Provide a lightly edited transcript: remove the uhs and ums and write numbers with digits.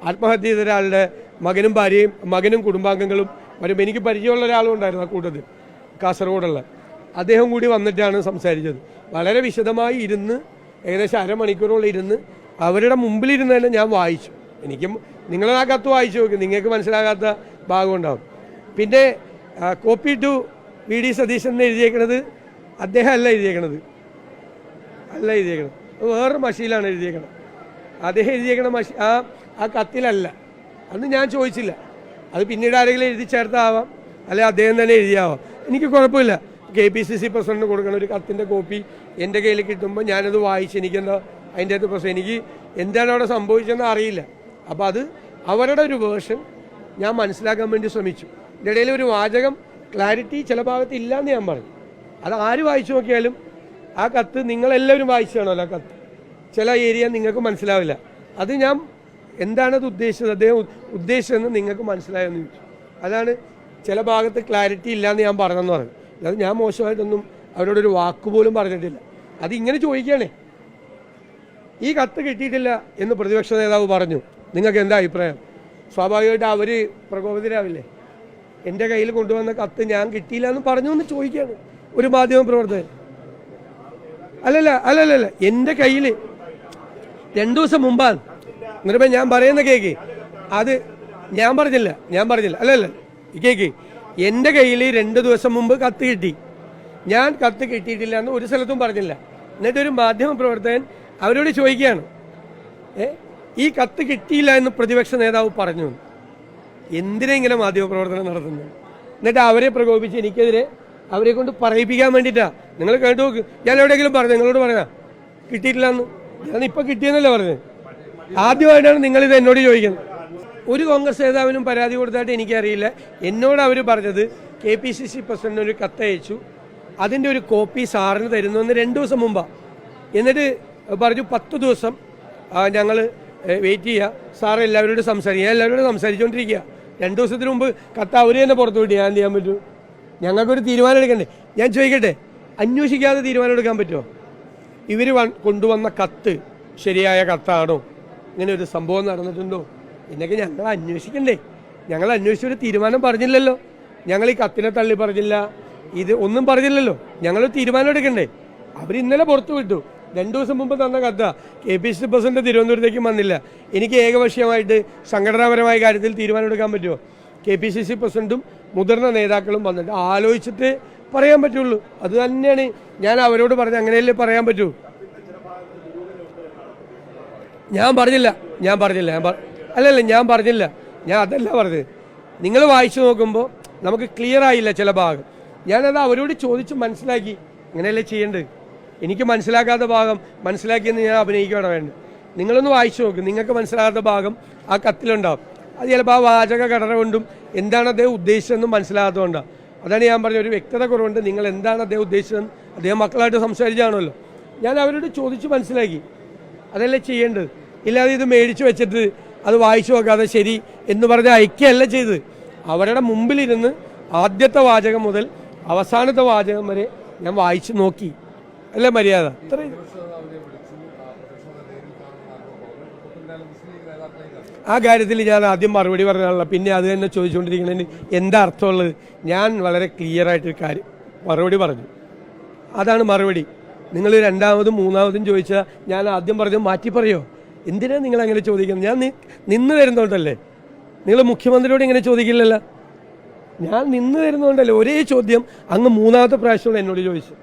ആത്മഹത്യ ചെയ്ത ഒരാളുടെ മകനും ഭാര്യയും മകനും കുടുംബാംഗങ്ങളും വരും. എനിക്ക് പരിചയമുള്ള ഒരാളും ഉണ്ടായിരുന്നു ആ കൂട്ടത്തിൽ, കാസർഗോഡുള്ള. അദ്ദേഹം കൂടി വന്നിട്ടാണ് സംസാരിച്ചത്. വളരെ വിശദമായി ഇരുന്ന് ഏകദേശം അരമണിക്കൂറോളം ഇരുന്ന് അവരുടെ മുമ്പിലിരുന്ന് തന്നെ ഞാൻ വായിച്ചു. എനിക്കും നിങ്ങൾ ആ കത്ത് വായിച്ചു നോക്കി, നിങ്ങൾക്ക് മനസ്സിലാകാത്ത ഭാഗമുണ്ടാവും. പിന്നെ കോപ്പി ടു വി.ഡി. സതീശൻ എന്ന് എഴുതിയേക്കണത് അദ്ദേഹം അല്ല എഴുതിയേക്കണത്, വേറൊരു മഷിയിലാണ് എഴുതിയേക്കണത്. അദ്ദേഹം എഴുതിയേക്കണ മഷി ആ കത്തിലല്ല. അന്ന് ഞാൻ ചോദിച്ചില്ല, അത് പിന്നീട് ആരെങ്കിലും എഴുതി ചേർത്താവാം, അല്ലെ അദ്ദേഹം തന്നെ എഴുതിയാവാം, എനിക്ക് കുഴപ്പമില്ല. KPCC പ്രസിഡന്റിന് കൊടുക്കുന്ന ഒരു കത്തിൻ്റെ കോപ്പി എൻ്റെ കയ്യിൽ കിട്ടുമ്പോൾ ഞാനത് വായിച്ച് എനിക്കെന്താ അതിൻ്റെ അകത്ത് പ്രശ്നം, എനിക്ക് എന്താണ് അവിടെ സംഭവിച്ചതെന്ന് അറിയില്ല. അപ്പോൾ അത് അവരുടെ ഒരു വേർഷൻ ഞാൻ മനസ്സിലാക്കാൻ വേണ്ടി ശ്രമിച്ചു. ഇതിൻ്റെ ഇടയിൽ ഒരു വാചകം ക്ലാരിറ്റി ചില ഭാഗത്ത് ഇല്ലയെന്ന് ഞാൻ പറഞ്ഞു. അത് ആര് വായിച്ചു നോക്കിയാലും ആ കത്ത് നിങ്ങളെല്ലാവരും വായിച്ചു കാണുമല്ലോ. ആ കത്ത് ചില ഏരിയ നിങ്ങൾക്ക് മനസ്സിലാവില്ല. അത് ഞാൻ എന്താണത് ഉദ്ദേശിച്ചത്, അദ്ദേഹം ഉദ്ദേശിച്ചതെന്ന് നിങ്ങൾക്ക് മനസ്സിലായെന്ന് ചോദിച്ചു. അതാണ് ചില ഭാഗത്ത് ക്ലാരിറ്റി ഇല്ലയെന്ന് ഞാൻ പറഞ്ഞെന്ന് പറഞ്ഞു. അത് ഞാൻ മോശമായിട്ടൊന്നും അവരോടൊരു വാക്കുപോലും പറഞ്ഞിട്ടില്ല. അതിങ്ങനെ ചോദിക്കുകയാണേ, ഈ കത്ത് കിട്ടിയിട്ടില്ല എന്ന് പ്രതിപക്ഷ നേതാവ് പറഞ്ഞു, നിങ്ങൾക്ക് എന്താ അഭിപ്രായം? സ്വാഭാവികമായിട്ട് അവർ പ്രകോപിതരാവില്ലേ? എൻ്റെ കയ്യിൽ കൊണ്ടുവന്ന കത്ത് ഞാൻ കിട്ടിയില്ല എന്ന് പറഞ്ഞു എന്ന് ചോദിക്കുകയാണ് ഒരു മാധ്യമ പ്രവർത്തകൻ. അല്ലല്ല എൻ്റെ കയ്യിൽ 2 ദിവസം മുമ്പാണ്. എന്നിട്ട് ഞാൻ പറയുന്ന കേക്ക്, അത് ഞാൻ പറഞ്ഞില്ല. അല്ലല്ല കേക്ക്, എൻ്റെ കയ്യിൽ 2 ദിവസം മുമ്പ് കത്ത് കിട്ടി, ഞാൻ കത്ത് കിട്ടിയിട്ടില്ല എന്ന് ഒരു സ്ഥലത്തും പറഞ്ഞില്ല. എന്നിട്ടൊരു മാധ്യമ പ്രവർത്തകൻ അവരോട് ചോദിക്കുകയാണ്, ഈ കത്ത് കിട്ടിയില്ല എന്ന് പ്രതിപക്ഷ നേതാവ് പറഞ്ഞു. എന്തിനാ ഇങ്ങനെ മാധ്യമപ്രവർത്തനം നടത്തുന്നത്? എന്നിട്ട് അവരെ പ്രകോപിച്ച് എനിക്കെതിരെ അവരെ കൊണ്ട് പറയിപ്പിക്കാൻ വേണ്ടിയിട്ടാ. നിങ്ങൾ കേട്ടു നോക്ക്, ഞാൻ എവിടെയെങ്കിലും പറഞ്ഞു നിങ്ങളോട് പറയാ കിട്ടിയിട്ടില്ല എന്ന്? ഞാൻ ഇപ്പം കിട്ടിയെന്നല്ലേ പറഞ്ഞത്. ആദ്യമായിട്ടാണ് നിങ്ങളിത് എന്നോട് ചോദിക്കുന്നത്. ഒരു കോൺഗ്രസ് നേതാവിനും പരാതി കൊടുത്തായിട്ട് എനിക്കറിയില്ല. എന്നോട് അവർ പറഞ്ഞത് KPCC പ്രസിഡന്റിന് ഒരു കത്തയച്ചു, അതിൻ്റെ ഒരു കോപ്പി സാറിന് തരുന്നുവെന്ന് 2 ദിവസം മുമ്പാണ്. എന്നിട്ട് പറഞ്ഞു 10 ദിവസം ഞങ്ങൾ വെയിറ്റ് ചെയ്യുക, സാർ എല്ലാവരോടും സംസാരിക്കുക. എല്ലാവരോടും സംസാരിച്ചുകൊണ്ടിരിക്കുക. 2 ദിവസത്തിന് മുമ്പ് കത്ത് അവർ തന്നെ പുറത്തു വിട്ട് ഞാൻ എന്ത് ചെയ്യാൻ പറ്റും? ഞങ്ങൾക്കൊരു തീരുമാനം എടുക്കണ്ടേ? ഞാൻ ചോദിക്കട്ടെ, അന്വേഷിക്കാതെ തീരുമാനം എടുക്കാൻ പറ്റുമോ? ഇവർ കൊണ്ടുവന്ന കത്ത് ശരിയായ കത്താണോ? ഇങ്ങനെ ഒരു സംഭവം നടന്നിട്ടുണ്ടോ എന്നൊക്കെ ഞങ്ങൾ അന്വേഷിക്കണ്ടേ? ഞങ്ങൾ അന്വേഷിച്ചൊരു തീരുമാനം പറഞ്ഞില്ലല്ലോ. ഞങ്ങൾ ഈ കത്തിനെ തള്ളി പറഞ്ഞില്ല, ഇത് ഒന്നും പറഞ്ഞില്ലല്ലോ. ഞങ്ങളൊരു തീരുമാനം എടുക്കണ്ടേ? അവർ ഇന്നലെ പുറത്തു വിട്ടു. 2 ദിവസം മുമ്പ് തന്ന കഥ KPCC പ്രസിഡന്റ് തിരുവനന്തപുരത്തേക്ക് വന്നില്ല. എനിക്ക് ഏകപക്ഷീയമായിട്ട് സംഘടനാപരമായ കാര്യത്തിൽ തീരുമാനമെടുക്കാൻ പറ്റുമോ? KPCC പ്രസിഡന്റും മുതിർന്ന നേതാക്കളും വന്നിട്ട് ആലോചിച്ചിട്ട് പറയാൻ പറ്റുള്ളൂ. അത് തന്നെയാണ് ഞാൻ അവരോട് പറഞ്ഞത്. അങ്ങനെയല്ലേ പറയാൻ പറ്റൂ? ഞാൻ പറഞ്ഞില്ല. അല്ലല്ല ഞാൻ പറഞ്ഞില്ല. ഞാൻ അതല്ല പറഞ്ഞത്. നിങ്ങൾ വായിച്ചു നോക്കുമ്പോൾ നമുക്ക് ക്ലിയർ ആയില്ല ചില ഭാഗം. ഞാനത് അവരോട് ചോദിച്ച് മനസ്സിലാക്കി. അങ്ങനെയല്ലേ ചെയ്യേണ്ടത്? എനിക്ക് മനസ്സിലാക്കാത്ത ഭാഗം മനസ്സിലാക്കിയെന്ന് ഞാൻ അഭിനയിക്കുകയാണ് വേണ്ടത്. നിങ്ങളൊന്ന് വായിച്ചു നോക്ക്, നിങ്ങൾക്ക് മനസ്സിലാകാത്ത ഭാഗം ആ കത്തിലുണ്ടാവും. അത് ചിലപ്പോൾ ആ വാചക ഘടന കൊണ്ടും എന്താണ് അദ്ദേഹം ഉദ്ദേശിച്ചതെന്നും മനസ്സിലാകാത്തതുകൊണ്ടാണ്. അതാണ് ഞാൻ പറഞ്ഞ ഒരു വ്യക്തത കുറവുണ്ട്. നിങ്ങൾ എന്താണ് അദ്ദേഹം ഉദ്ദേശിച്ചതെന്ന് അദ്ദേഹം മക്കളായിട്ട് സംസാരിച്ചാണല്ലോ. ഞാൻ അവരോട് ചോദിച്ച് മനസ്സിലാക്കി. അതല്ലേ ചെയ്യേണ്ടത്. ഇല്ലാതെ ഇത് മേടിച്ചു വെച്ചിട്ട് അത് വായിച്ചു നോക്കാതെ ശരി എന്ന് പറഞ്ഞ് അയക്കുകയല്ല ചെയ്തത്. അവരുടെ മുമ്പിലിരുന്ന് ആദ്യത്തെ വാചകം മുതൽ അവസാനത്തെ വാചകം വരെ ഞാൻ വായിച്ചു നോക്കി. അല്ലേ മര്യാദ? ആ കാര്യത്തിൽ ഞാൻ ആദ്യം മറുപടി പറഞ്ഞാണല്ലോ, പിന്നെ അത് തന്നെ ചോദിച്ചുകൊണ്ടിരിക്കുന്നതിന് എന്താ അർത്ഥമുള്ളത്? ഞാൻ വളരെ ക്ലിയറായിട്ടൊരു കാര്യം മറുപടി പറഞ്ഞു. അതാണ് മറുപടി. നിങ്ങൾ രണ്ടാമതും മൂന്നാമതും ചോദിച്ചാൽ ഞാൻ ആദ്യം പറഞ്ഞു മാറ്റി പറയോ? എന്തിനാണ് നിങ്ങൾ അങ്ങനെ ചോദിക്കുന്നത്? ഞാൻ നിന്ന് തരുന്നതുകൊണ്ടല്ലേ. നിങ്ങൾ മുഖ്യമന്ത്രിയോട് ഇങ്ങനെ ചോദിക്കില്ലല്ലോ. ഞാൻ നിന്ന് തരുന്നതുകൊണ്ടല്ലേ ഒരേ ചോദ്യം അങ്ങ് 3ാമത്തെ പ്രാവശ്യമാണ് എന്നോട് ചോദിച്ചു.